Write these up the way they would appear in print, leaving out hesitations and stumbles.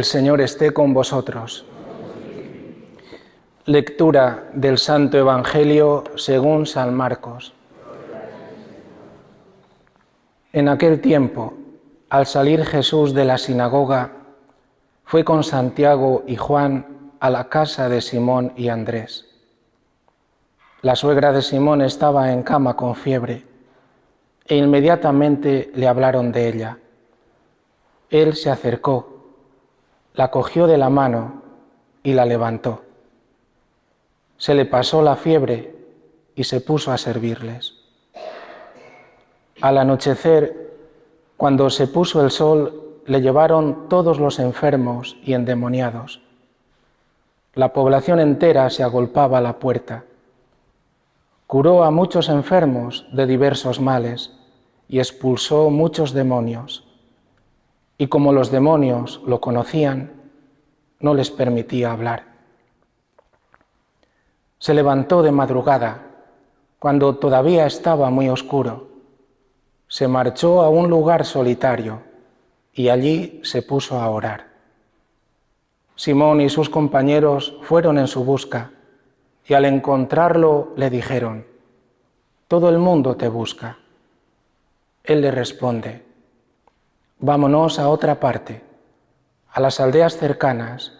El Señor esté con vosotros. Lectura del Santo Evangelio según San Marcos. En aquel tiempo, al salir Jesús de la sinagoga, fue con Santiago y Juan a la casa de Simón y Andrés. La suegra de Simón estaba en cama con fiebre, e inmediatamente le hablaron de ella. Él se acercó, la cogió de la mano y la levantó. Se le pasó la fiebre y se puso a servirles. Al anochecer, cuando se puso el sol, le llevaron todos los enfermos y endemoniados. La población entera se agolpaba a la puerta. Curó a muchos enfermos de diversos males y expulsó muchos demonios. Y como los demonios lo conocían, no les permitía hablar. Se levantó de madrugada, cuando todavía estaba muy oscuro. Se marchó a un lugar solitario y allí se puso a orar. Simón y sus compañeros fueron en su busca y al encontrarlo le dijeron: «Todo el mundo te busca». Él le responde: «Vámonos a otra parte, a las aldeas cercanas,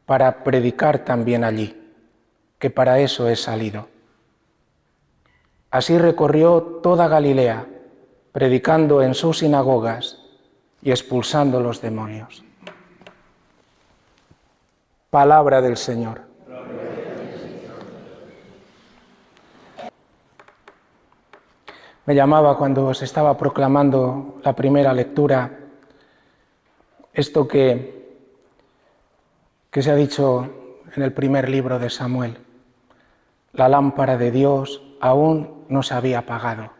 para predicar también allí, que para eso he salido». Así recorrió toda Galilea, predicando en sus sinagogas y expulsando los demonios. Palabra del Señor. Me llamaba cuando se estaba proclamando la primera lectura esto que se ha dicho en el primer libro de Samuel. La lámpara de Dios aún no se había apagado.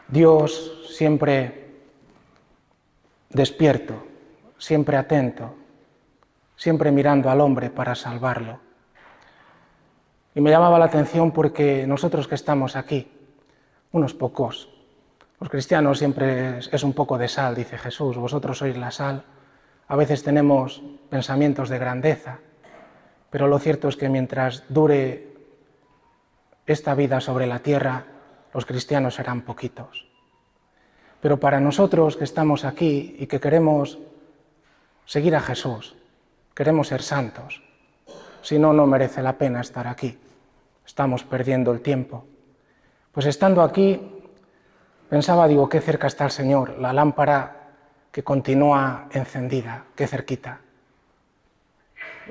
Dios siempre despierto, siempre atento, siempre mirando al hombre para salvarlo. Y me llamaba la atención porque nosotros que estamos aquí, unos pocos, los cristianos siempre es un poco de sal, dice Jesús, vosotros sois la sal. A veces tenemos pensamientos de grandeza, pero lo cierto es que mientras dure esta vida sobre la tierra, los cristianos serán poquitos. Pero para nosotros que estamos aquí y que queremos seguir a Jesús, queremos ser santos, si no, no merece la pena estar aquí. Estamos perdiendo el tiempo. Pues estando aquí, pensaba, digo, qué cerca está el Señor, la lámpara que continúa encendida, qué cerquita.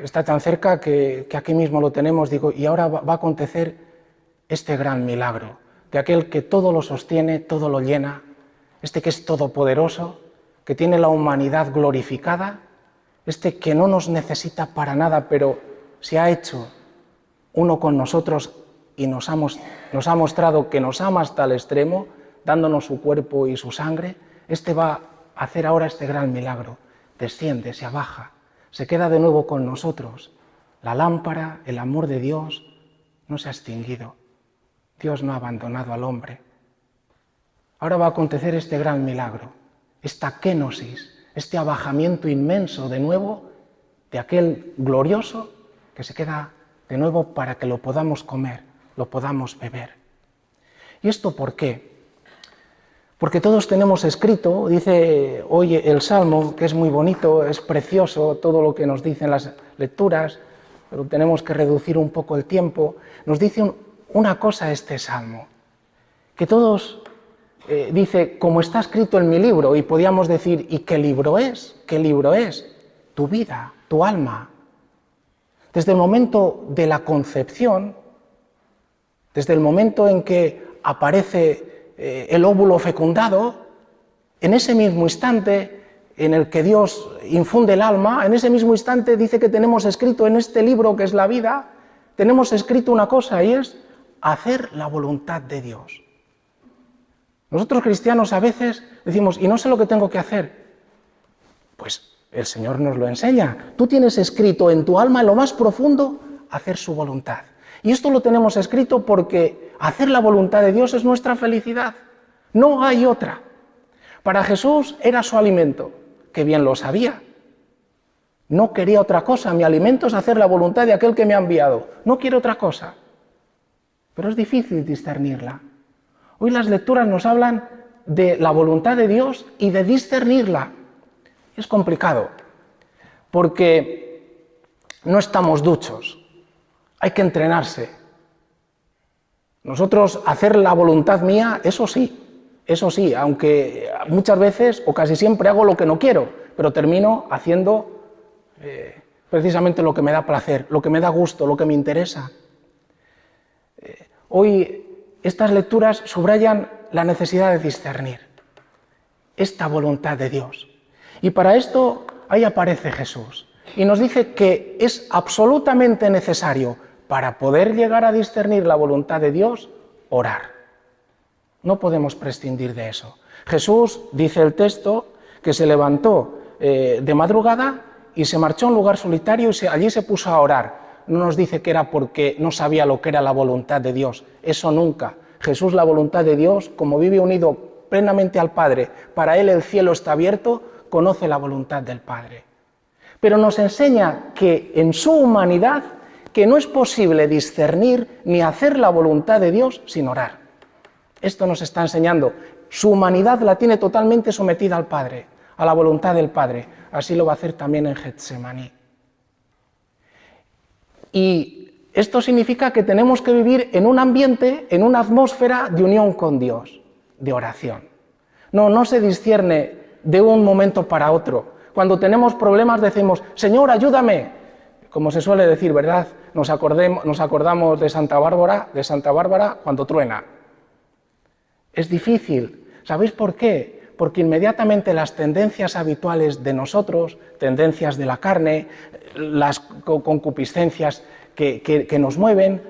Está tan cerca que aquí mismo lo tenemos, digo, y ahora va a acontecer este gran milagro, de aquel que todo lo sostiene, todo lo llena, este que es todopoderoso, que tiene la humanidad glorificada, este que no nos necesita para nada, pero se ha hecho uno con nosotros y nos ha mostrado que nos ama hasta el extremo, dándonos su cuerpo y su sangre. Este va a hacer ahora este gran milagro. Desciende, se abaja, se queda de nuevo con nosotros. La lámpara, el amor de Dios, no se ha extinguido. Dios no ha abandonado al hombre. Ahora va a acontecer este gran milagro, esta kénosis, este abajamiento inmenso de nuevo de aquel glorioso que se queda de nuevo para que lo podamos comer, lo podamos beber. ¿Y esto por qué? Porque todos tenemos escrito, dice hoy el Salmo, que es muy bonito, es precioso todo lo que nos dicen las lecturas, pero tenemos que reducir un poco el tiempo. Nos dice una cosa este Salmo, que todos dice, como está escrito en mi libro, y podíamos decir, ¿y qué libro es? ¿Qué libro es? Tu vida, tu alma. Desde el momento de la concepción, desde el momento en que aparece el óvulo fecundado, en ese mismo instante en el que Dios infunde el alma, en ese mismo instante dice que tenemos escrito en este libro que es la vida, tenemos escrito una cosa y es hacer la voluntad de Dios. Nosotros cristianos a veces decimos, y no sé lo que tengo que hacer. Pues el Señor nos lo enseña. Tú tienes escrito en tu alma, en lo más profundo, hacer su voluntad. Y esto lo tenemos escrito porque hacer la voluntad de Dios es nuestra felicidad. No hay otra. Para Jesús era su alimento. que bien lo sabía. No quería otra cosa, mi alimento es hacer la voluntad de aquel que me ha enviado. No quiero otra cosa. Pero es difícil discernirla. Hoy las lecturas nos hablan de la voluntad de Dios y de discernirla. Es complicado, porque no estamos duchos. Hay que entrenarse. Nosotros hacer la voluntad mía, eso sí, aunque muchas veces o casi siempre hago lo que no quiero, pero termino haciendo precisamente lo que me da placer, lo que me da gusto, lo que me interesa. Hoy estas lecturas subrayan la necesidad de discernir esta voluntad de Dios. Y para esto ahí aparece Jesús y nos dice que es absolutamente necesario, para poder llegar a discernir la voluntad de Dios, orar. No podemos prescindir de eso. Jesús, dice el texto, que se levantó de madrugada y se marchó a un lugar solitario y allí se puso a orar. No nos dice que era porque no sabía lo que era la voluntad de Dios. Eso nunca. Jesús, la voluntad de Dios, como vive unido plenamente al Padre, para él el cielo está abierto, conoce la voluntad del Padre. Pero nos enseña que en su humanidad, que no es posible discernir ni hacer la voluntad de Dios sin orar. Esto nos está enseñando. Su humanidad la tiene totalmente sometida al Padre, a la voluntad del Padre. Así lo va a hacer también en Getsemaní. Y esto significa que tenemos que vivir en un ambiente, en una atmósfera de unión con Dios, de oración. No se discierne de un momento para otro. Cuando tenemos problemas decimos, Señor, ayúdame. Como se suele decir, ¿verdad? Nos acordamos de Santa Bárbara cuando truena. Es difícil. ¿Sabéis por qué? Porque inmediatamente las tendencias habituales de nosotros, tendencias de la carne, las concupiscencias que nos mueven,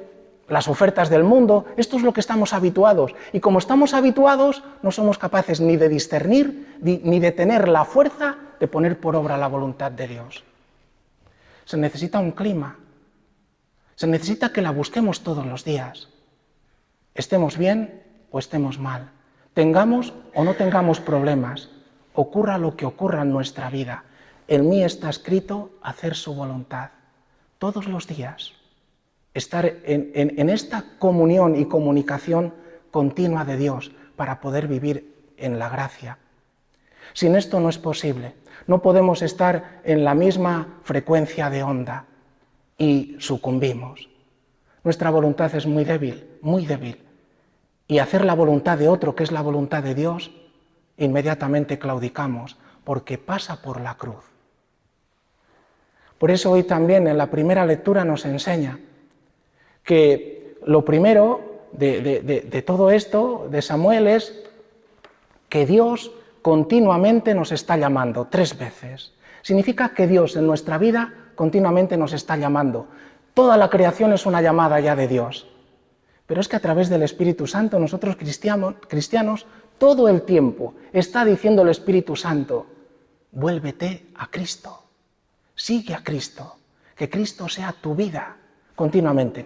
las ofertas del mundo, esto es lo que estamos habituados. Y como estamos habituados, no somos capaces ni de discernir, ni de tener la fuerza de poner por obra la voluntad de Dios. Se necesita un clima, se necesita que la busquemos todos los días, estemos bien o estemos mal, tengamos o no tengamos problemas, ocurra lo que ocurra en nuestra vida, en mí está escrito hacer su voluntad, todos los días, estar en esta comunión y comunicación continua de Dios para poder vivir en la gracia. Sin esto no es posible. No podemos estar en la misma frecuencia de onda y sucumbimos. Nuestra voluntad es muy débil, muy débil. Y hacer la voluntad de otro, que es la voluntad de Dios, inmediatamente claudicamos, porque pasa por la cruz. Por eso hoy también en la primera lectura nos enseña que lo primero de todo esto, de Samuel, es que Dios continuamente nos está llamando 3 veces. Significa que Dios en nuestra vida continuamente nos está llamando. Toda la creación es una llamada ya de Dios. Pero es que a través del Espíritu Santo nosotros cristianos todo el tiempo está diciendo el Espíritu Santo, vuélvete a Cristo, sigue a Cristo, que Cristo sea tu vida. Continuamente,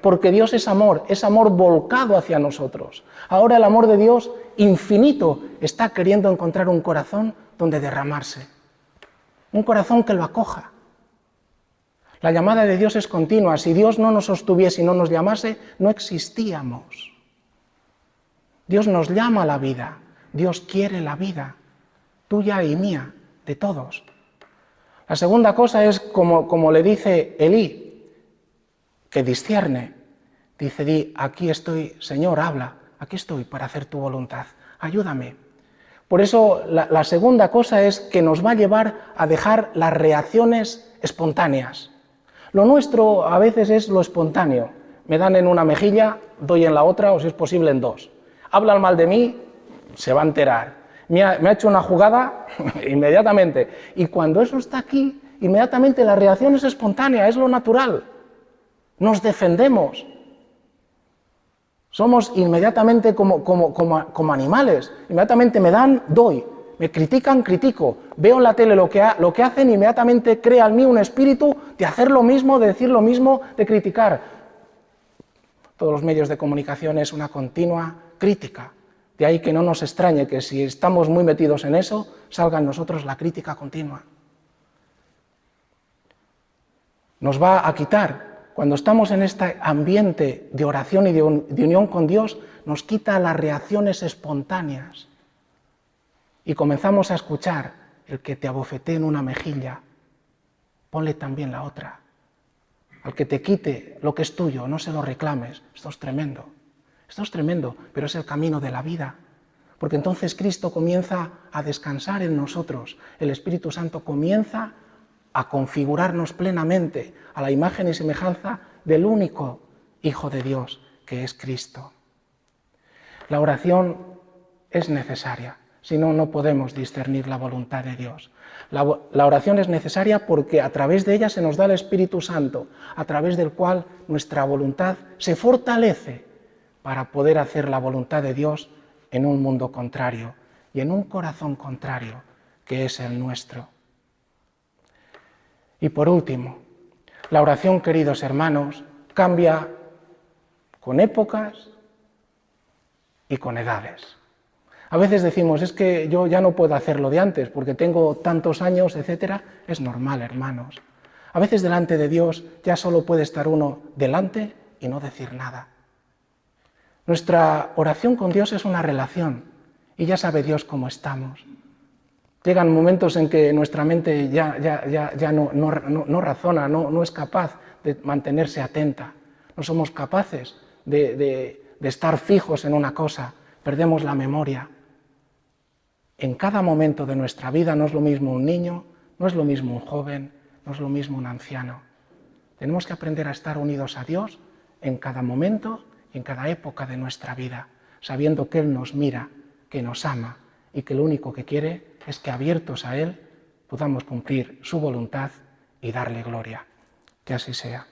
porque Dios es amor volcado hacia nosotros. Ahora el amor de Dios infinito está queriendo encontrar un corazón donde derramarse, un corazón que lo acoja. La llamada de Dios es continua. Si Dios no nos sostuviese y no nos llamase, no existíamos. Dios nos llama a la vida, Dios quiere la vida, tuya y mía, de todos. La segunda cosa es, como le dice Elí, que discierne. Dice, di, aquí estoy, Señor, habla, aquí estoy para hacer tu voluntad, ayúdame. Por eso la segunda cosa es que nos va a llevar a dejar las reacciones espontáneas. Lo nuestro a veces es lo espontáneo. Me dan en una mejilla, doy en la otra, o si es posible en 2. Hablan mal de mí, se va a enterar. Me ha hecho una jugada inmediatamente. Y cuando eso está aquí, inmediatamente la reacción es espontánea, es lo natural. Nos defendemos. Somos inmediatamente como animales. Inmediatamente me dan, doy. Me critican, critico. Veo en la tele lo que hacen y inmediatamente crea en mí un espíritu de hacer lo mismo, de decir lo mismo, de criticar. Todos los medios de comunicación es una continua crítica De ahí que no nos extrañe que si estamos muy metidos en eso, salga en nosotros la crítica continua. Nos va a quitar, cuando estamos en este ambiente de oración y de unión con Dios, nos quita las reacciones espontáneas y comenzamos a escuchar: el que te abofetee en una mejilla, ponle también la otra. Al que te quite lo que es tuyo, no se lo reclames. Esto es tremendo, pero es el camino de la vida. Porque entonces Cristo comienza a descansar en nosotros, el Espíritu Santo comienza a configurarnos plenamente a la imagen y semejanza del único Hijo de Dios, que es Cristo. La oración es necesaria, si no, no podemos discernir la voluntad de Dios. La oración es necesaria porque a través de ella se nos da el Espíritu Santo, a través del cual nuestra voluntad se fortalece para poder hacer la voluntad de Dios en un mundo contrario y en un corazón contrario, que es el nuestro. Y por último, la oración, queridos hermanos, cambia con épocas y con edades. A veces decimos: es que yo ya no puedo hacer lo de antes porque tengo tantos años, etc. Es normal, hermanos. A veces delante de Dios ya solo puede estar uno delante y no decir nada. Nuestra oración con Dios es una relación y ya sabe Dios cómo estamos. Llegan momentos en que nuestra mente ya no razona, no es capaz de mantenerse atenta. No somos capaces de estar fijos en una cosa, perdemos la memoria. En cada momento de nuestra vida no es lo mismo un niño, no es lo mismo un joven, no es lo mismo un anciano. Tenemos que aprender a estar unidos a Dios en cada momento y en cada época de nuestra vida, sabiendo que Él nos mira, que nos ama y que lo único que quiere es que, abiertos a Él, podamos cumplir su voluntad y darle gloria. Que así sea.